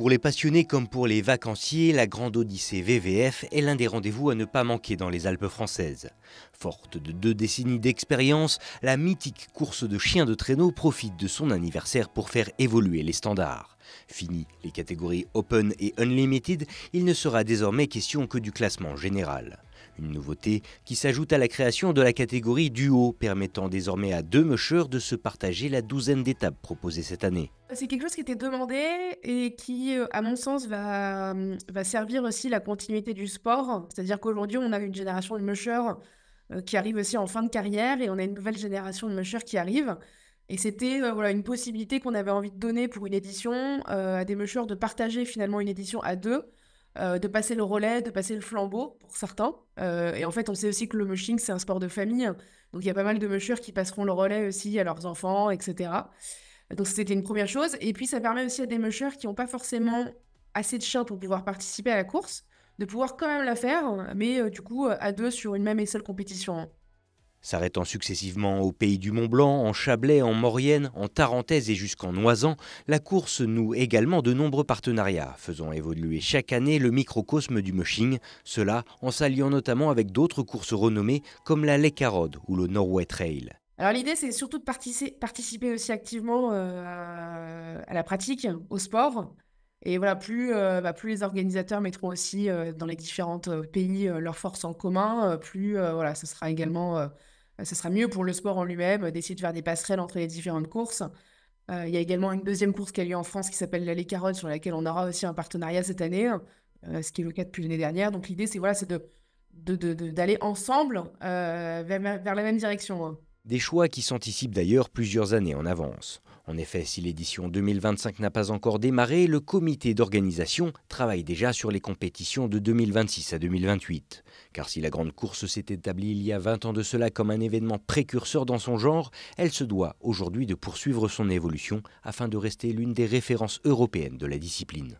Pour les passionnés comme pour les vacanciers, la Grande Odyssée VVF est l'un des rendez-vous à ne pas manquer dans les Alpes françaises. Forte de 2 décennies d'expérience, la mythique course de chiens de traîneau profite de son anniversaire pour faire évoluer les standards. Fini les catégories Open et Unlimited, il ne sera désormais question que du classement général. Une nouveauté qui s'ajoute à la création de la catégorie Duo, permettant désormais à 2 mushers de se partager la douzaine d'étapes proposées cette année. C'est quelque chose qui était demandé et qui, à mon sens, va servir aussi la continuité du sport. C'est-à-dire qu'aujourd'hui, on a une génération de mushers qui arrive aussi en fin de carrière et on a une nouvelle génération de mushers qui arrive. Et c'était voilà, une possibilité qu'on avait envie de donner pour une édition à des mushers de partager finalement une édition à 2, de passer le relais, de passer le flambeau pour certains. Et en fait, on sait aussi que le mushing, c'est un sport de famille. Donc, il y a pas mal de mushers qui passeront le relais aussi à leurs enfants, etc. Donc c'était une première chose. Et puis ça permet aussi à des mushers qui n'ont pas forcément assez de chiens pour pouvoir participer à la course, de pouvoir quand même la faire, mais du coup à 2 sur une même et seule compétition. S'arrêtant successivement au Pays du Mont-Blanc, en Chablais, en Maurienne, en Tarentaise et jusqu'en Noisan, la course noue également de nombreux partenariats, faisant évoluer chaque année le microcosme du mushing, cela en s'alliant notamment avec d'autres courses renommées comme la Lake Arrowd ou le Norway Trail. Alors l'idée, c'est surtout de participer aussi activement à la pratique, au sport. Et voilà, plus les organisateurs mettront aussi dans les différents pays leurs forces en commun, plus voilà, ce sera mieux pour le sport en lui-même d'essayer de faire des passerelles entre les différentes courses. Il y a également une deuxième course qui a lieu en France qui s'appelle la Les Carottes, sur laquelle on aura aussi un partenariat cette année, ce qui est le cas depuis l'année dernière. Donc l'idée, c'est voilà, c'est d'aller ensemble vers la même direction, hein. Des choix qui s'anticipent d'ailleurs plusieurs années en avance. En effet, si l'édition 2025 n'a pas encore démarré, le comité d'organisation travaille déjà sur les compétitions de 2026 à 2028. Car si la grande course s'est établie il y a 20 ans de cela comme un événement précurseur dans son genre, elle se doit aujourd'hui de poursuivre son évolution afin de rester l'une des références européennes de la discipline.